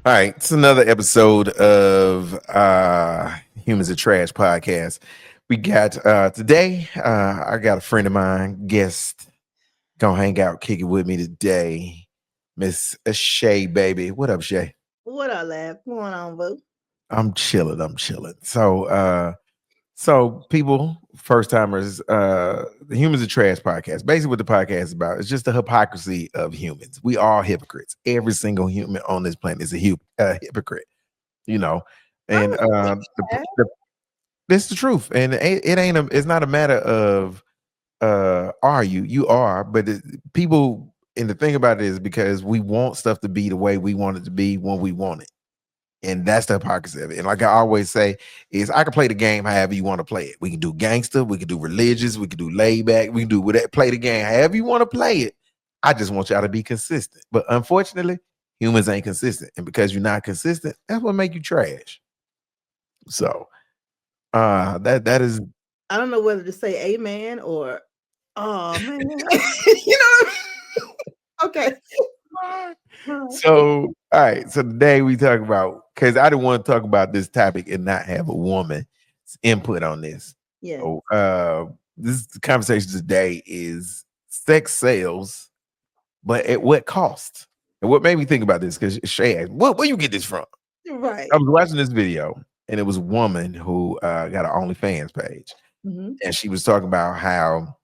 All right, it's another episode of Humans Are Trash podcast. We got today, I got a friend of mine, guest, gonna hang out, kick it with me today. Miss Shay, baby. What up, Shay? What up, lad? What's going on, boo? I'm chilling, I'm chilling. So people, first timers, the Humans Are Trash podcast. Basically, what the podcast is about is just the hypocrisy of humans. We are hypocrites. Every single human on this planet is a hypocrite. You know, I and don't this is the truth, and it's not a matter of are you are, but people, and the thing about it is because we want stuff to be the way we want it to be when we want it, and that's the hypocrisy of it. And like I always say, is I can play the game however you want to play it. We can do gangster, we can do religious, we can do laid back, we can do whatever, play the game however you want to play it. I just want y'all to be consistent, but unfortunately humans ain't consistent, and because you're not consistent, that's what make you trash. So that is I don't know whether to say amen or oh man. you know okay. so all right. So today we talk about, because I didn't want to talk about this topic and not have a woman's input on this. Yeah. So this conversation today is sex sales, but at what cost? And what made me think about this, because Shay asked, where you get this from? Right. I was watching this video, and it was a woman who got an OnlyFans page, Mm-hmm. and she was talking about how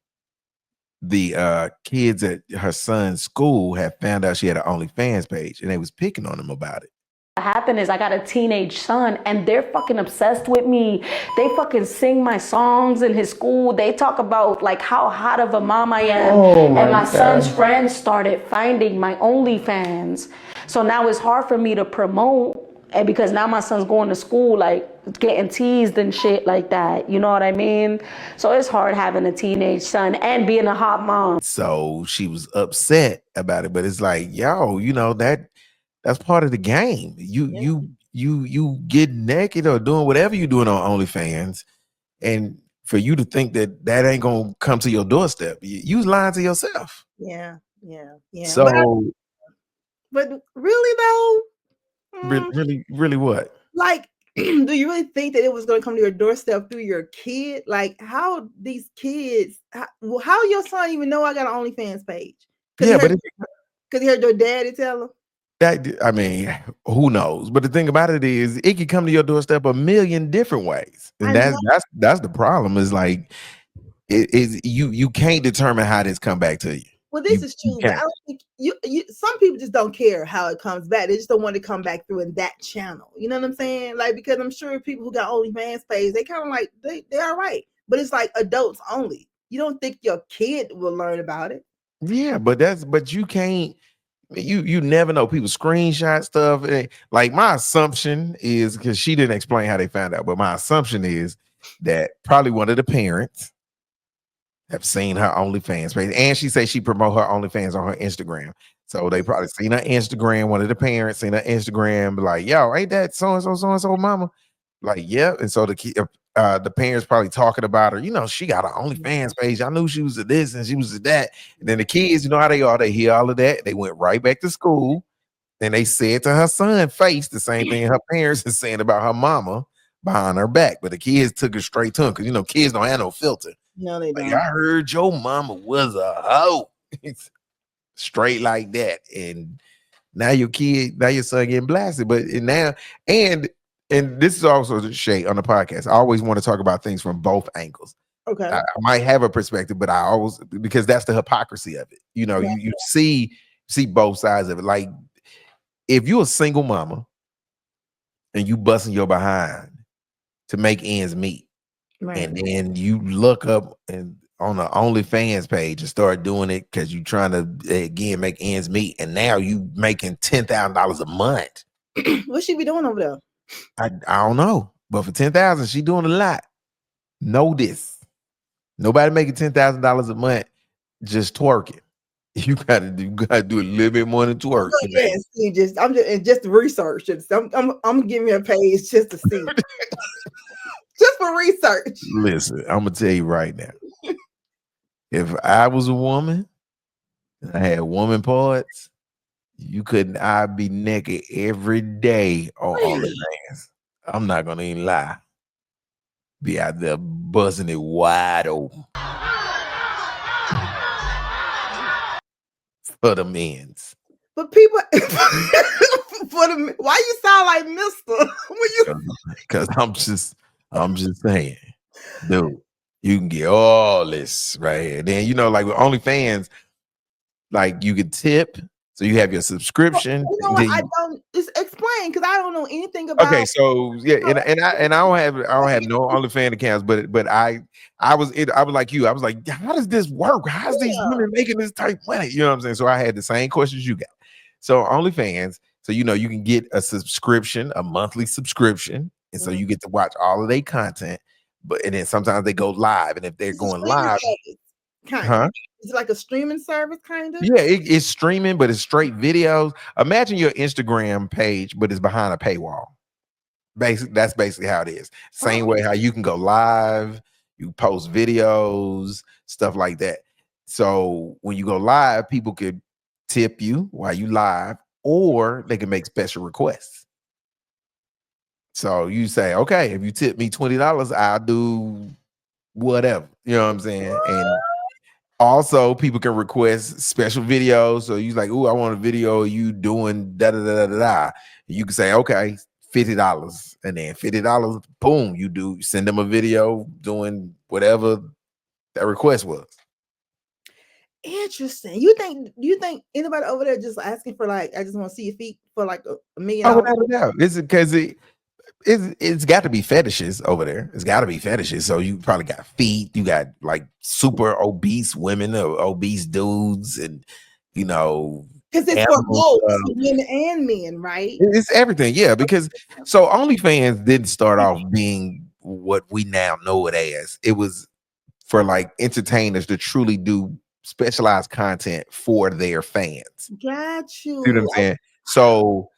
the kids at her son's school had found out she had an OnlyFans page, and they was picking on him about it. What happened is I got a teenage son and they're fucking obsessed with me. They fucking sing my songs in his school. They talk about like how hot of a mom I am. And my son's friends started finding my OnlyFans. So now it's hard for me to promote, and because now my son's going to school like getting teased and shit like that. You know what I mean? So it's hard having a teenage son and being a hot mom. So she was upset about it, but it's like, yo, that's part of the game. You get naked or doing whatever you're doing on OnlyFans, and for you to think that ain't gonna come to your doorstep, you was lying to yourself. Yeah. Yeah. Yeah. So But really though, really what? like do you really think that it was going to come to your doorstep through your kid? Like how these kids how your son even know I got an OnlyFans page? Yeah, but because he heard your daddy tell him. I mean, who knows? But the thing about it is, it can come to your doorstep a million different ways, and that's the problem. Is like, it is you can't determine how this come back to you. Well, this is true, but I don't think you. Some people just don't care how it comes back. They just don't want to come back through in that channel. You know what I'm saying? Like, because I'm sure people who got OnlyFans page, they kind of like they all right, but it's like adults only. You don't think your kid will learn about it? Yeah, but you can't. You never know. People screenshot stuff. Like, my assumption is, because she didn't explain how they found out, but my assumption is that probably one of the parents have seen her OnlyFans page, and she says she promote her OnlyFans on her Instagram. So they probably seen her Instagram. One of the parents seen her Instagram, like, "Yo, ain't that so and so mama?" Like, yeah. And so the parents probably talking about her. She got an OnlyFans page. I knew she was at this and she was at that. And then the kids, you know how they are. They hear all of that. They went right back to school, and they said to her son face the same thing her parents is saying about her mama behind her back. But the kids took it straight to them, because kids don't have no filter. No, they don't. Like, I heard your mama was a hoe. Straight like that. And now your son getting blasted. But and this is also the shade on the podcast. I always want to talk about things from both angles. Okay. I might have a perspective, but I always, because that's the hypocrisy of it. You see both sides of it. Like, if you're a single mama and you busting your behind to make ends meet, Right. and then you look up and on the OnlyFans page and start doing it because you're trying to again make ends meet, and now you making $10,000 a month. What she be doing over there? I don't know, but for 10,000, she doing a lot. Know this: nobody making $10,000 a month just twerking. You gotta do a little bit more than twerk. Oh, yes, I'm just research. I'm giving you a page just to see, just for research. Listen, I'm gonna tell you right now. If I was a woman and I had woman parts, You couldn't. I'd be naked every day on Really? OnlyFans. I'm not gonna even lie. Be out there buzzing it wide open for the men's. But people, for the why you sound like Mister when you? Because I'm just saying, dude, you can get all this right here. Then like with OnlyFans, like you can tip, so you have your subscription. You know what? I don't just explain because I don't know anything about. Okay, so yeah, and I don't have no OnlyFans accounts, but I was like you. I was like, how does this work? How's these women making this type of money? You know what I'm saying? So I had the same questions you got. So OnlyFans, so you can get a subscription, a monthly subscription, and so you get to watch all of their content. And then sometimes they go live, and if they're going live, kind of. Is it like a streaming service, kind of? Yeah, it's streaming, but it's straight videos. Imagine your Instagram page, but it's behind a paywall. That's basically how it is. Same way how you can go live, you post videos, stuff like that. So when you go live, people could tip you while you live, or they can make special requests. So you say, okay, if you tip me $20, I'll do whatever. You know what I'm saying? And also, people can request special videos. So you're like, "Ooh, I want a video of you doing da da da da da." You can say, "Okay, $50," and then $50, boom, you send them a video doing whatever that request was. Interesting. You think anybody over there just asking for like, I just want to see your feet for like $1 million? Oh, without a doubt, it's because it's got to be fetishes over there. It's got to be fetishes. So you probably got feet. You got like super obese women or obese dudes, and because it's for both women and men, right? It's everything, yeah. Because so OnlyFans didn't start off being what we now know it as. It was for like entertainers to truly do specialized content for their fans. Got you. See what I'm saying? So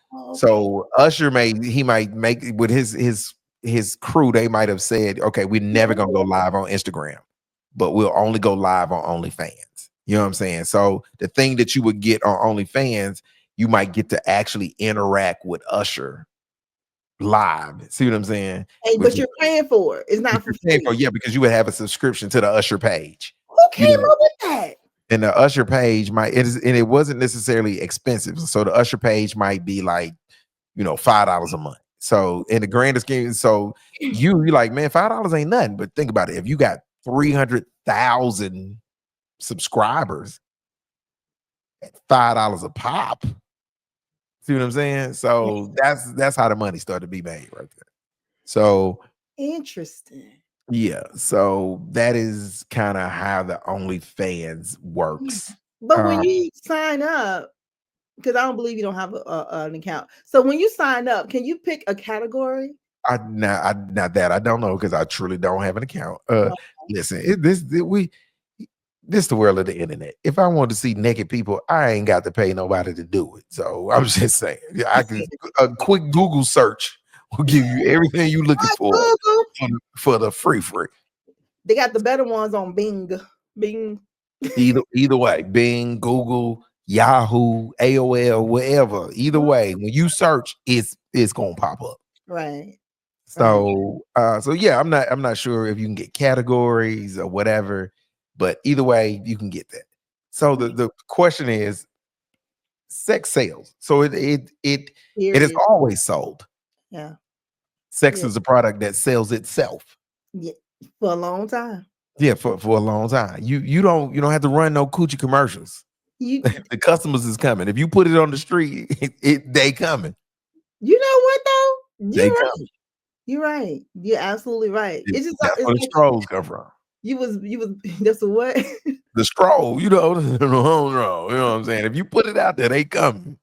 Usher might make with his crew, they might have said, okay, we're never gonna go live on Instagram, but we'll only go live on OnlyFans. You know what I'm saying? So the thing that you would get on OnlyFans, you might get to actually interact with Usher live. See what I'm saying? Hey, but you're paying for it. It's not for free. Yeah, because you would have a subscription to the Usher page. Who came up with that? And the Usher page it wasn't necessarily expensive. So the Usher page might be like, $5 a month. So in the grander scheme, so you're like, man, $5 ain't nothing. But think about it. If you got 300,000 subscribers at $5 a pop, see what I'm saying? So that's how the money started to be made right there. So interesting. Yeah, so that is kind of how the OnlyFans works. But when you sign up, because I don't believe you don't have an account. So when you sign up, can you pick a category? Not that I don't know because I truly don't have an account. Listen, this the world of the internet. If I want to see naked people, I ain't got to pay nobody to do it. So I'm just saying, I can a quick Google search will give you everything you're looking for the free. They got the better ones on Bing. Either way, Bing, Google, Yahoo, AOL, whatever. Either way, when you search, it's gonna pop up. Right. So yeah, I'm not sure if you can get categories or whatever, but either way, you can get that. So the question is sex sales. So it is always sold. Yeah. Sex is a product that sells itself. Yeah, for a long time. Yeah, for a long time. You don't have to run no coochie commercials. The customers is coming. If you put it on the street, they coming. You know what though? They coming. You're right. You're absolutely right. It's just that's where the strolls come from. You was that's a what? The stroll, the home roll. You know what I'm saying? If you put it out there, they coming.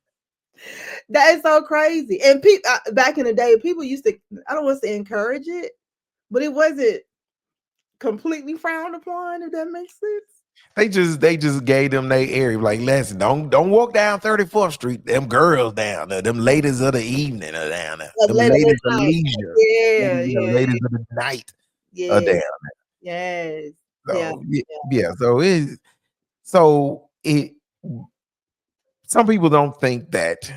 That is so crazy. And people back in the day, people used to, I don't want to say encourage it, but it wasn't completely frowned upon, if that makes sense. They just gave them their area. Like, listen, don't walk down 34th Street. Them girls down there, them ladies of the evening are down there. Them ladies of leisure. Yeah. Ladies of the night are down there. Yes. So, yeah. So some people don't think that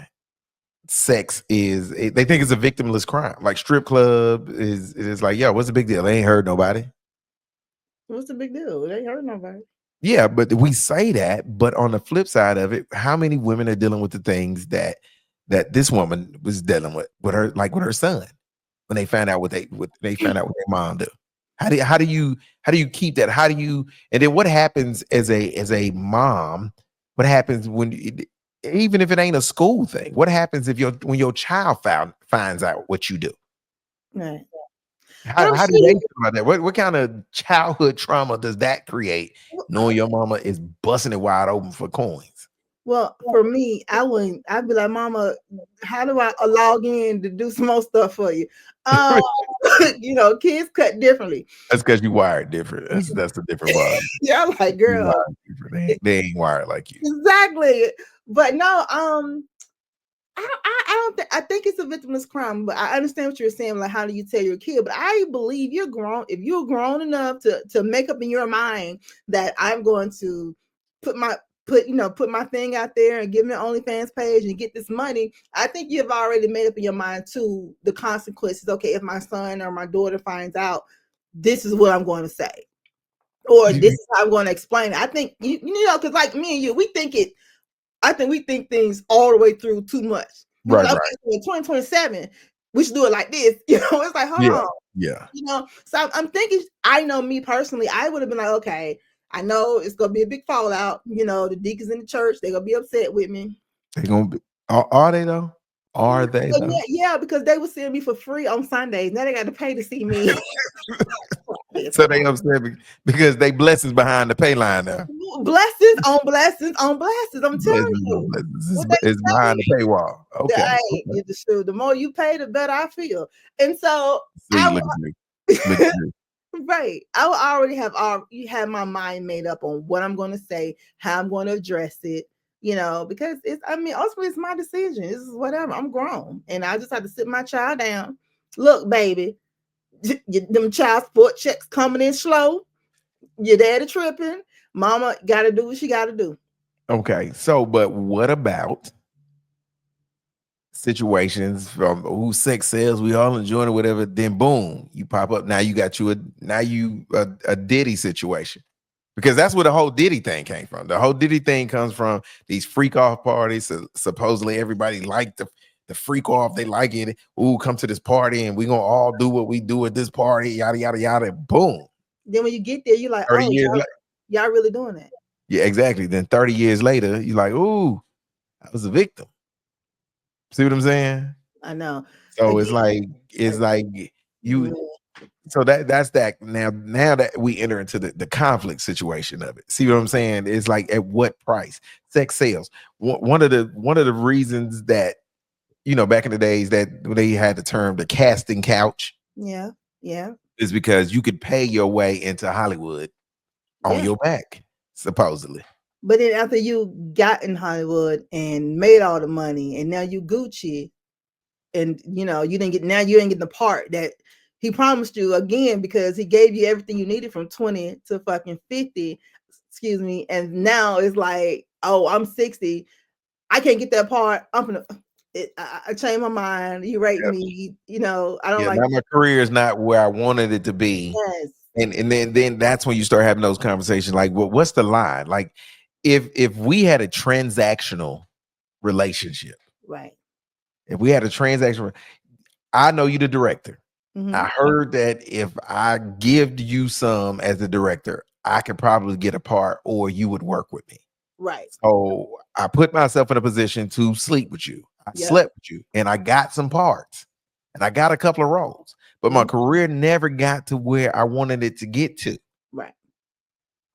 sex is, they think it's a victimless crime. Like strip club is like, yo, what's the big deal? They ain't hurt nobody. What's the big deal? They ain't hurt nobody. Yeah, but we say that, but on the flip side of it, how many women are dealing with the things that this woman was dealing with her, like with her son, when they found out what they found out what their mom do? How do you keep that? How do you, and then what happens as a mom? What happens when even if it ain't a school thing? What happens if when your child finds out what you do? Right. How do they feel about that? What kind of childhood trauma does that create, knowing your mama is busting it wide open for coins? Well, for me, I'd be like, Mama, how do I log in to do some more stuff for you? You know, kids cut differently. That's because you wired different. That's a different vibe. Yeah, I'm like, girl, they ain't wired like you. Exactly. But no, I think it's a victimless crime, but I understand what you're saying. Like, how do you tell your kid? But I believe you're grown. If you're grown enough to make up in your mind that I'm going to put my thing out there and give me an OnlyFans page and get this money, I think you've already made up in your mind to the consequences. Okay, if my son or my daughter finds out, this is what I'm going to say, or this is how I'm going to explain it. I think you know, because like me and you, I think we think things all the way through too much. Right. In 2027, we should do it like this. You know, it's like, hold on. Yeah. You know, so I'm thinking, I know me personally, I would have been like, okay, I know it's gonna be a big fallout. You know, the deacons in the church, they're gonna be upset with me. They're gonna be, are they though? Are they though? Yeah, because they were seeing me for free on Sundays. Now they got to pay to see me. So they upset because they blessings behind the pay line now. Blessings on blessings on blessings. I'm telling you, it's behind the paywall. Okay. The more you pay, the better I feel. And so, right, I will already have my mind made up on what I'm going to say, how I'm going to address it. You know, because ultimately it's my decision. This is whatever. I'm grown, and I just have to sit my child down. Look, baby, them child support checks coming in slow. Your daddy tripping. Mama got to do what she got to do. Okay, so but what about situations from who sex sells? We all enjoying it, whatever. Then boom, you pop up. Now you got a Diddy situation. Because that's where the whole Diddy thing came from. The whole Diddy thing comes from these freak off parties. So supposedly everybody liked the freak off. They like it. Ooh, come to this party and we're going to all do what we do at this party. Yada, yada, yada. Boom. Then when you get there, you're like, oh, y'all really doing that. Yeah, exactly. Then 30 years later, you're like, ooh, I was a victim. See what I'm saying? I know. So it's like you... So that's that. Now that we enter into the conflict situation of it, see what I'm saying? It's like, at what price sex sells. One of the reasons that, you know, back in the days that they had the term the casting couch, yeah, is because you could pay your way into Hollywood on your back, supposedly. But then after you got in Hollywood and made all the money, and now you Gucci, and you know you ain't getting the part that he promised you, again, because he gave you everything you needed from 20 to fucking 50, excuse me. And now it's like, oh, I'm 60. I can't get that part. I changed my mind. You rate me, you know, I don't like now my career is not where I wanted it to be. Yes. And then that's when you start having those conversations like, well, what's the line? Like if we had a transactional relationship, right? If we had a transaction, I know you the director. I heard that if I give you some as the director, I could probably get a part, or you would work with me. Right. So I put myself in a position to sleep with you. I slept with you, and I got some parts, and I got a couple of roles, but my career never got to where I wanted it to get to. Right.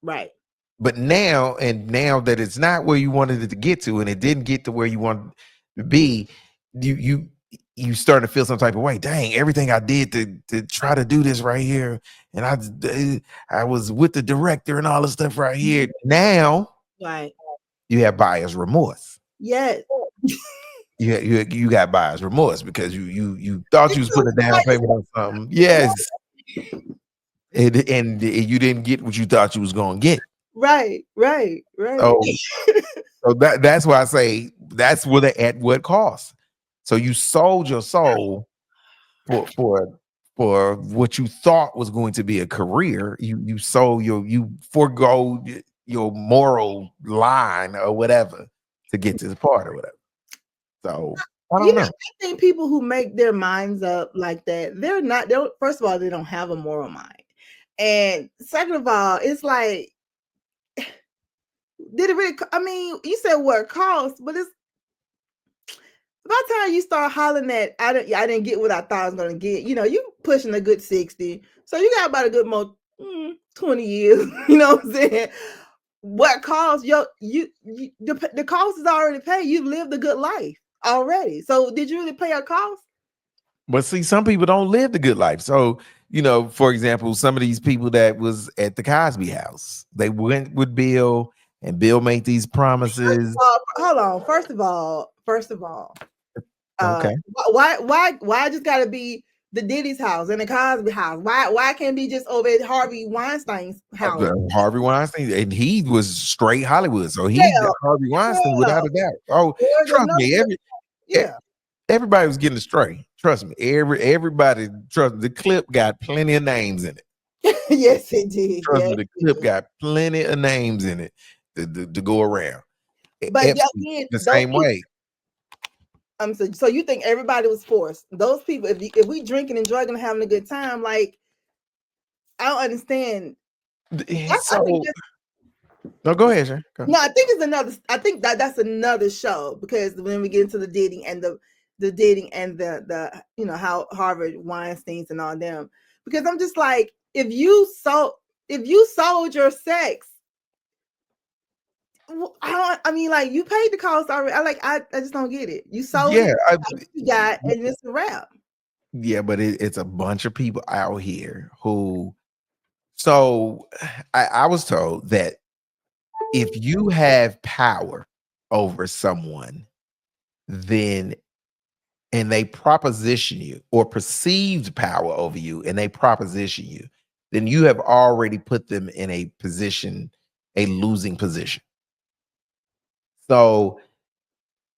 Right. But now that it's not where you wanted it to get to, and it didn't get to where you wanted to be, you starting to feel some type of way. Dang, everything I did to try to do this right here, and I was with the director and all this stuff right here. Now, right, you have buyer's remorse. Yes. You got buyer's remorse because you thought you was putting a down payment on something. Yes. And you didn't get what you thought you was going to get. Right. So, so that's why I say that's what at what cost. So you sold your soul for what you thought was going to be a career. You sold you forego your moral line or whatever to get to the part or whatever. So I don't know. I think people who make their minds up like that, first of all, they don't have a moral mind. And second of all, it's like, did it really? I mean, you said what it costs, but it's by the time you start hollering at, I didn't get what I thought I was gonna get. You pushing a good 60, so you got about a good 20 years. You know what I'm saying? What cost the cost is already paid. You've lived a good life already. So did you really pay a cost? But see, some people don't live the good life. So, for example, some of these people that was at the Cosby house, they went with Bill and Bill made these promises. Hold on. First of all, Okay. why I just gotta be the Diddy's house and the Cosby house? Why can't be just over at Harvey Weinstein's house? Harvey Weinstein, and he was straight Hollywood, so he Yeah, got Harvey Weinstein without a doubt. Oh, there's trust me, yeah. everybody was getting astray. Trust me, everybody. Trust me, the clip got plenty of names in it. Yes, it did. Trust Yes, me, the clip got plenty of names in it to go around. but Epstein, the same way. So you think everybody was forced? Those people, if we drinking and drugging and having a good time, like, I don't understand. No, go ahead, sir. No, I think it's another. I think that's another show, because when we get into the dating and the dating and the how Harvard Weinsteins and all them, because I'm just like, if you sold your sex, I mean, like, you paid the cost already. I just don't get it. You sold it, you got, and it's a wrap. Yeah, but it's a bunch of people out here who. So I was told that if you have power over someone, then and they proposition you, or perceived power over you, and they proposition you, then you have already put them in a position, a losing position. So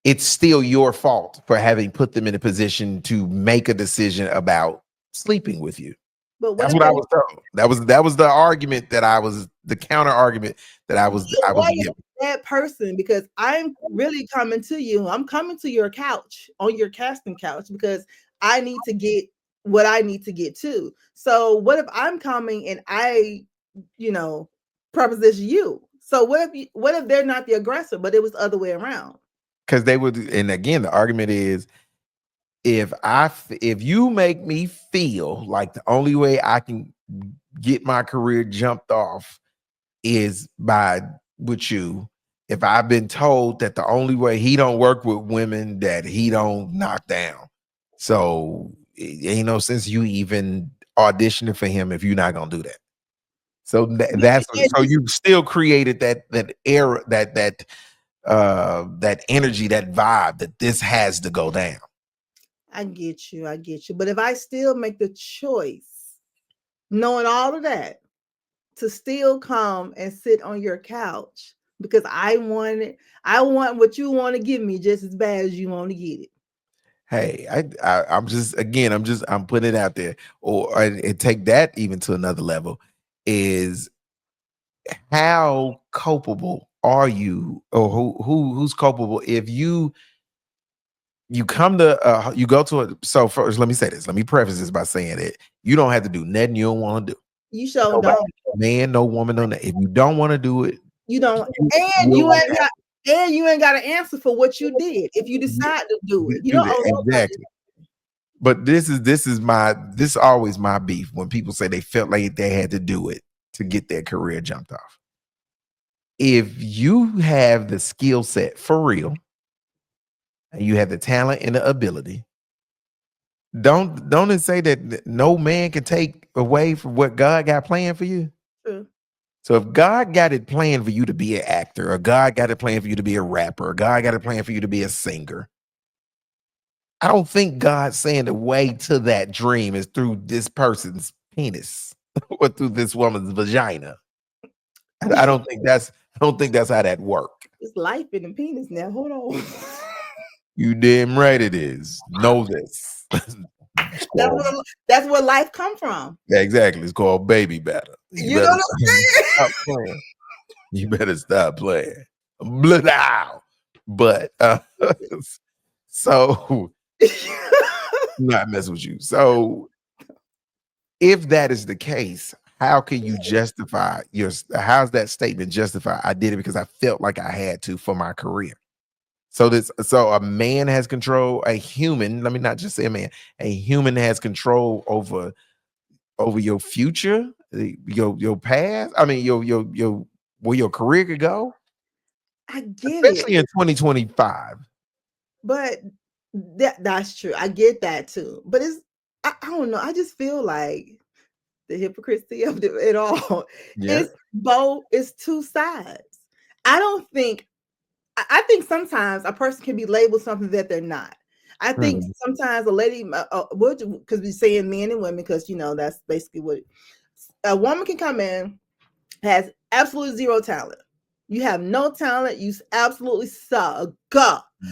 it's still your fault for having put them in a position to make a decision about sleeping with you. But that's what I was told. That was the argument the counter argument that I was giving. That person, because I'm really coming to you. I'm coming to your couch, on your casting couch, because I need to get what I need to get to. So what if I'm coming and I, proposition you? So what if they're not the aggressor, but it was the other way around? Because they would, and again, the argument is, if you make me feel like the only way I can get my career jumped off is with you, if I've been told that the only way he don't work with women that he don't knock down, so it ain't no sense you even auditioning for him if you're not gonna do that. So so you still created that era, that energy, that vibe that this has to go down. I get you. But if I still make the choice, knowing all of that, to still come and sit on your couch because I want what you want to give me just as bad as you want to get it. Hey, I'm putting it out there, and take that even to another level. Is how culpable are you, or who's culpable if you come to you go to it. So first, let me say this. Let me preface this by saying that you don't have to do nothing you don't want to do. You sure don't. Man, no woman, no. If you don't want to do it, you don't. And you ain't got an answer for what you did if you decide to do it. You don't owe exactly. But this is always my beef when people say they felt like they had to do it to get their career jumped off. If you have the skill set for real, and you have the talent and the ability, don't it say that no man can take away from what God got planned for you? True. So if God got it planned for you to be an actor, or God got it planned for you to be a rapper, or God got it planned for you to be a singer, I don't think God's saying the way to that dream is through this person's penis or through this woman's vagina. I don't think that's how that work. It's life in the penis now. Hold on. You damn right it is. Know this. That's where life come from. Yeah, exactly. It's called baby batter. You know what I'm saying? Stop playing. You better stop playing. Blah. But so not mess with you. So if that is the case, how can you justify how's that statement justify? I did it because I felt like I had to for my career. So a man has control, a human, let me not just say a man, a human has control over your future, your past. I mean, your where your career could go. I get especially it. in 2025. But that's true. I get that too. But I don't know. I just feel like the hypocrisy of it all. Yeah. It's two sides. I don't think I think sometimes a person can be labeled something that they're not. I think sometimes a lady, because we're saying men and women, because that's basically what a woman can come in, has absolutely zero talent. You have no talent. You absolutely suck.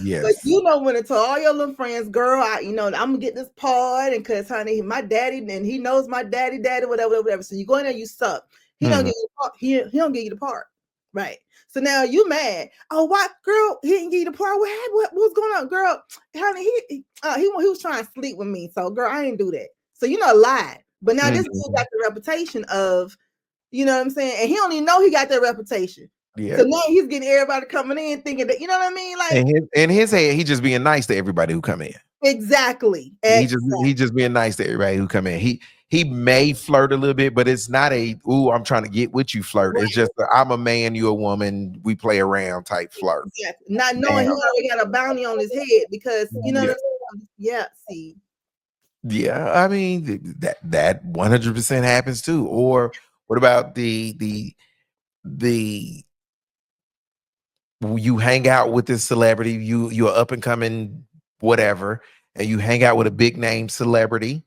Yes. But when to all your little friends, girl, I'm gonna get this part, and cause honey, my daddy, and he knows my daddy, whatever. So you go in there, you suck. He don't give you the part. He don't give you the part, right? So now you mad. Oh, what, girl? He didn't give you the part. What's going on, girl? Honey, he was trying to sleep with me. So, girl, I didn't do that. So lied. But now this dude got the reputation of, you know what I'm saying, and he don't even know he got that reputation. Yeah. So now he's getting everybody coming in thinking that, you know what I mean? Like in his head, he just being nice to everybody who come in. Exactly. He just being nice to everybody who come in. He may flirt a little bit, but it's not I'm trying to get with you flirt. Right. It's just I'm a man, you a woman, we play around type flirt. Exactly. Not knowing he already got a bounty on his head because what I'm saying? Yeah, see. Yeah, I mean that 100% happens too. Or what about the you hang out with this celebrity, you're up and coming whatever, and you hang out with a big name celebrity,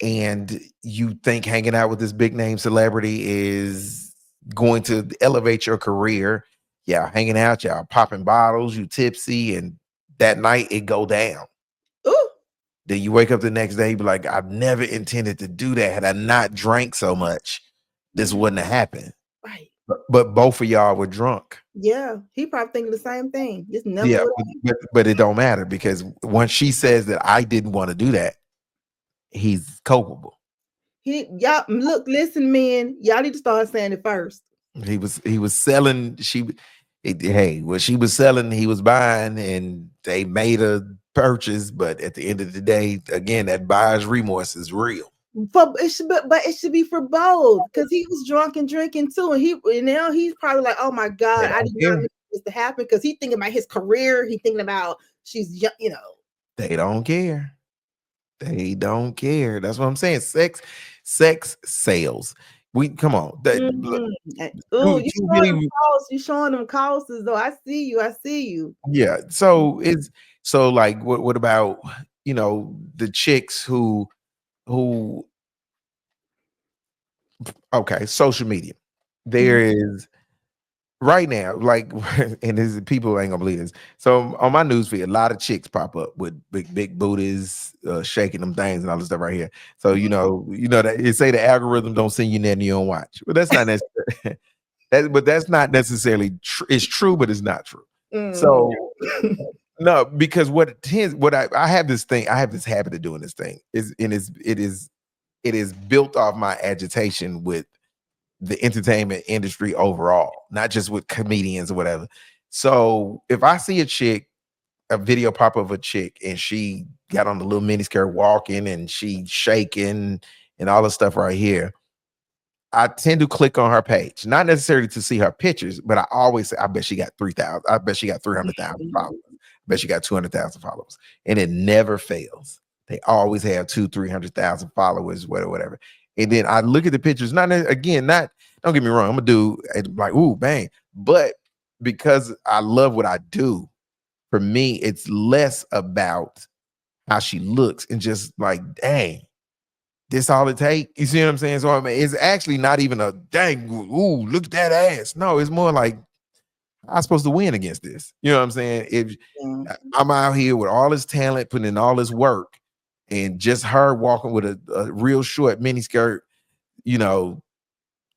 and you think hanging out with this big name celebrity is going to elevate your career. Yeah, hanging out, y'all popping bottles, you tipsy, and that night it go down. Ooh. Then you wake up the next day, be like, I've never intended to do that. Had I not drank so much, this wouldn't have happened. Right. But both of y'all were drunk. Yeah, he probably thinking the same thing. Just never. But it don't matter, because once she says that I didn't want to do that, he's culpable. Y'all look, listen, men, y'all need to start saying it first. He was selling. What she was selling, he was buying, and they made a purchase. But at the end of the day, again, that buyer's remorse is real. But it should be for both, because he was drunk and drinking too, and now he's probably like, oh my God, I did not want this to happen, because he's thinking about his career. He's thinking about she's young, They don't care. They don't care. That's what I'm saying. Sex sales. We come on. You showing them costs though. I see you. Yeah. So like what about the chicks who okay, social media. There is right now, like, and this people ain't gonna believe this. So on my newsfeed, a lot of chicks pop up with big booties, shaking them things and all this stuff right here. So you know that it say the algorithm don't send you nothing you don't watch. But that's not necessarily that's not necessarily true. It's true, but it's not true. So no, because I have this habit of doing this thing it is built off my agitation with the entertainment industry overall, not just with comedians or whatever. So if I see a video pop of a chick, and she got on the little miniskirt walking and she shaking and all this stuff right here, I tend to click on her page, not necessarily to see her pictures, but I always say, I bet she got 3,000. I bet she got 300,000 followers. I bet she got 200,000 followers. And it never fails. They always have 300,000 followers, whatever. And then I look at the pictures, don't get me wrong, I'm a dude, like, ooh, bang. But because I love what I do, for me, it's less about how she looks and just like, dang, this all it take. You see what I'm saying? So I mean, it's actually not even a dang. Ooh, look at that ass. No, it's more like I'm supposed to win against this. You know what I'm saying? If I'm out here with all this talent, putting in all this work, and just her walking with a real short mini skirt, you know,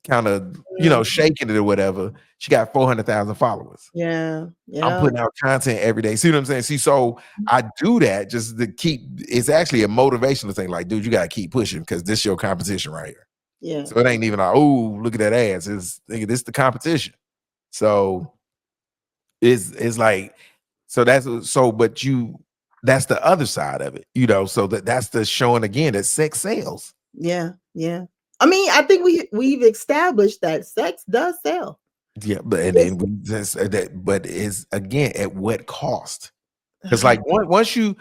kind of, you know, shaking it or whatever. She got 400,000 followers. Yeah. I'm putting out content every day. See what I'm saying? See, so I do that just to keep. It's actually a motivational thing. Like, dude, you gotta keep pushing because this your competition right here. Yeah. So it ain't even like, oh, look at that ass. It's nigga, this the competition. So it's like, so but that's the other side of it, you know. So that's the showing again that sex sells. Yeah. I mean, I think we've established that sex does sell. Yeah, but and then we just that, but it's again at what cost? Because like once you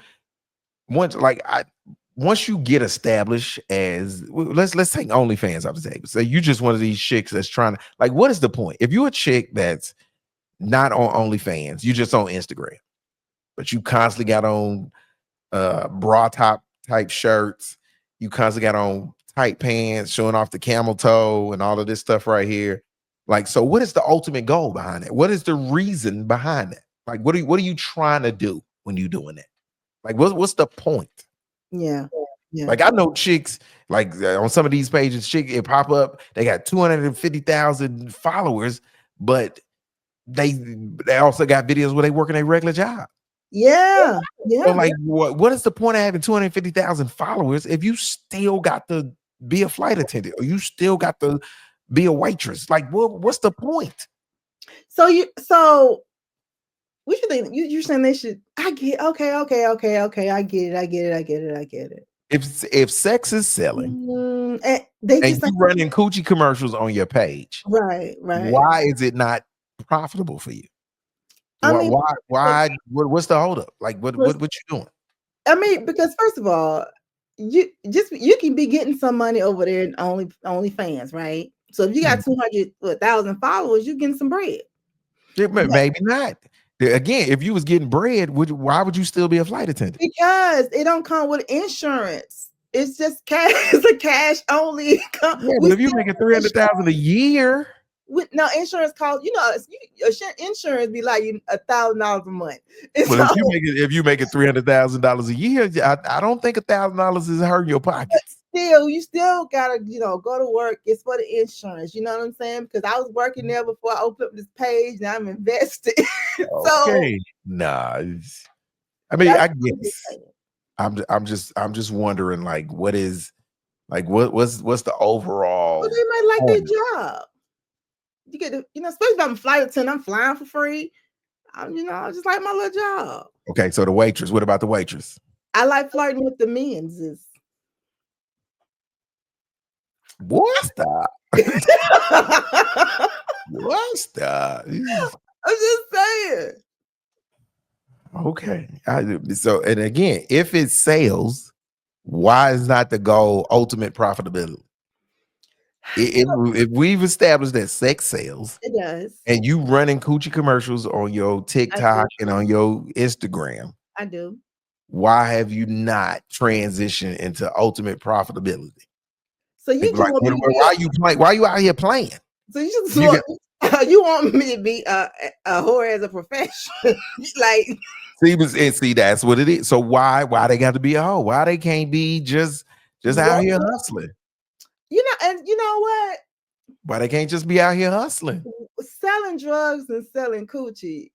get established as let's take OnlyFans off the table. So you just one of these chicks that's trying to like, what is the point? If you're a chick that's not on OnlyFans, you just on Instagram, but you constantly got on bra top type shirts, you constantly got on tight pants showing off the camel toe and all of this stuff right here. Like, so what is the ultimate goal behind it? What is the reason behind it? Like, what are you trying to do when you're doing it? Like, what's the point? Yeah. Like, I know chicks, like on some of these pages, it pop up, they got 250,000 followers, but they also got videos where they working a regular job. Yeah. So like, what is the point of having 250,000 followers if you still got to be a flight attendant or you still got to be a waitress? Like, what's the point? So what you think? You're saying they should? I get okay. I get it. If sex is selling, and they and you running coochie commercials on your page, right? Why is it not profitable for you? I mean, why? What's the holdup? Like, what you doing? I mean, because first of all, you can be getting some money over there in OnlyFans, right? So if you got 200,000 followers, you getting some bread. Maybe not. Again, if you was getting bread, why would you still be a flight attendant? Because it don't come with insurance. It's just cash. It's a cash only. Yeah, but if you making 300,000 a year, with no insurance cost, insurance be like $1,000 a month. Well, if you making $300,000 a year, I don't think $1,000 is hurting your pocket. Still, you still gotta go to work. It's for the insurance. You know what I'm saying? Because I was working there before I opened up this page, and I'm invested. Okay, nah. I mean, I guess I'm just wondering, like, what's the overall? Well, they might like their job. You get especially if I'm a flight attendant, I'm flying for free. I just like my little job. Okay, so the waitress. What about the waitress? I like flirting with the men's. What? Stop. What? Stop. I'm just saying. Okay. So, and again, if it's sales, why is not the goal ultimate profitability? If we've established that sex sales, it does, and you running coochie commercials on your TikTok and on your Instagram, I do. Why have you not transitioned into ultimate profitability? So you like, why are you playing? Why are you out here playing? So you want me to be a whore as a profession? Like, see, that's what it is. So why they got to be a hoe? Why they can't be just out here hustling? And you know what? Why they can't just be out here hustling? Selling drugs and selling coochie.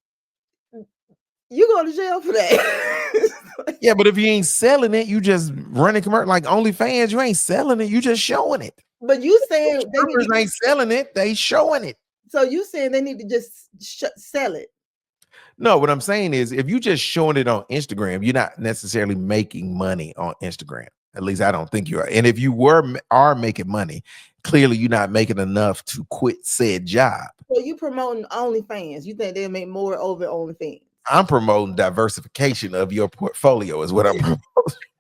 You go to jail for that. Yeah, but if you ain't selling it, you just running commercial like OnlyFans. You ain't selling it. You just showing it. But you saying they ain't selling it. They showing it. So you saying they need to just sell it? No, what I'm saying is, if you just showing it on Instagram, you're not necessarily making money on Instagram. At least I don't think you are. And if you are making money, clearly you're not making enough to quit said job. So you promoting OnlyFans? You think they'll make more over OnlyFans? I'm promoting diversification of your portfolio is what I'm promoting.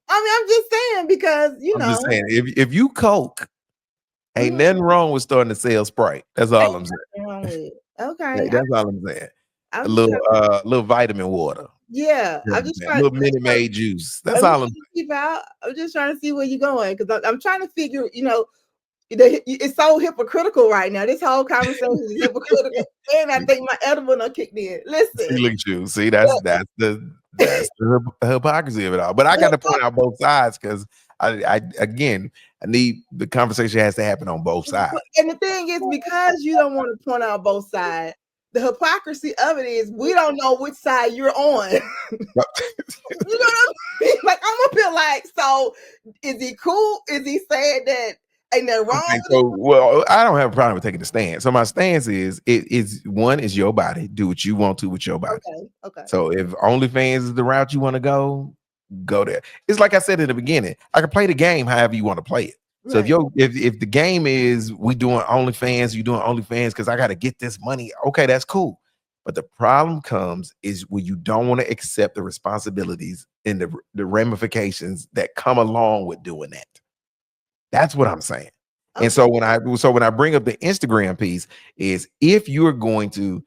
I mean, I'm just saying because I'm just saying if you coke, ain't nothing wrong with starting to sell Sprite. That's all I'm saying. Okay, that's all I'm saying. A little vitamin water. Yeah, Yeah, I'm just man. trying. Little Minute Maid juice. That's I'm just all. trying to keep out. I'm just trying to see where you're going because I'm trying to figure. It's so hypocritical right now. This whole conversation is hypocritical, and I think my edible done kicked in. Listen, See, look at you. See, that's the hypocrisy of it all. But I got to point out both sides because I need the conversation has to happen on both sides. and the thing is, because you don't want to point out both sides, the hypocrisy of it is we don't know which side you're on. You know what I mean? Like I'm gonna feel like, so is he cool? Is he saying that ain't that wrong? Okay, so well, I don't have a problem with taking a stand. So my stance is one is your body. Do what you want to with your body. Okay. So if OnlyFans is the route you want to go there. It's like I said in the beginning. I can play the game however you want to play it. So if the game is we doing OnlyFans, you doing OnlyFans because I got to get this money. Okay, that's cool. But the problem comes is when you don't want to accept the responsibilities and the ramifications that come along with doing that. That's what I'm saying. Okay. And so when I bring up the Instagram piece is if you're going to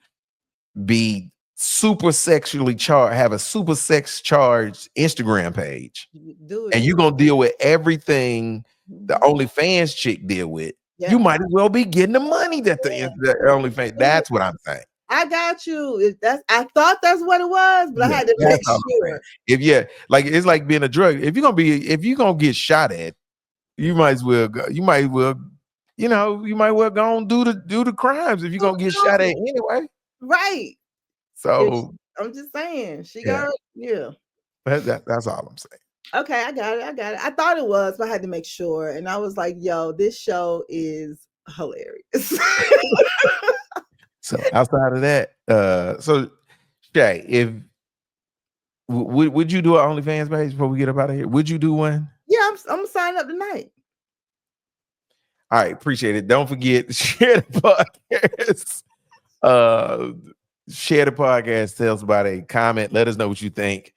be super sexually charged, have a super sex charged Instagram page, and you're gonna deal with everything the OnlyFans chick deal with, you might as well be getting the money that the OnlyFans. That's what I'm saying. I got you. I thought that's what it was, but I had to make sure. It's like being a drug. If you're gonna get shot at, you might as well go. You might well go and do the crimes if you're gonna get shot at anyway. Right. So I'm just saying she got That's all I'm saying. Okay, I got it. I thought it was, but I had to make sure. And I was like, yo, this show is hilarious. So outside of that, so Shay, would you do an OnlyFans page before we get up out of here? Would you do one? Yeah, I'm gonna sign up tonight. All right, appreciate it. Don't forget, share the podcast. Share the podcast, tell somebody, comment, let us know what you think.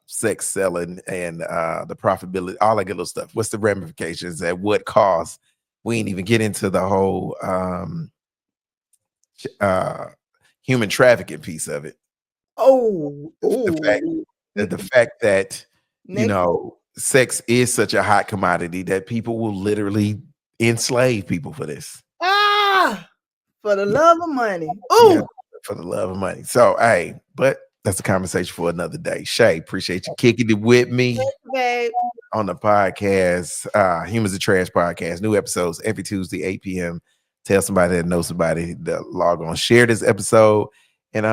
Sex selling and the profitability, all that good little stuff. What's the ramifications? At what cost? We ain't even get into the whole human trafficking piece of it. The fact that sex is such a hot commodity that people will literally enslave people for this. For the love of money. For the love of money. So but that's a conversation for another day. Shay, appreciate you kicking it with me on the podcast. Humans of Trash podcast. New episodes every Tuesday, 8 p.m. Tell somebody that knows somebody to log on, share this episode, and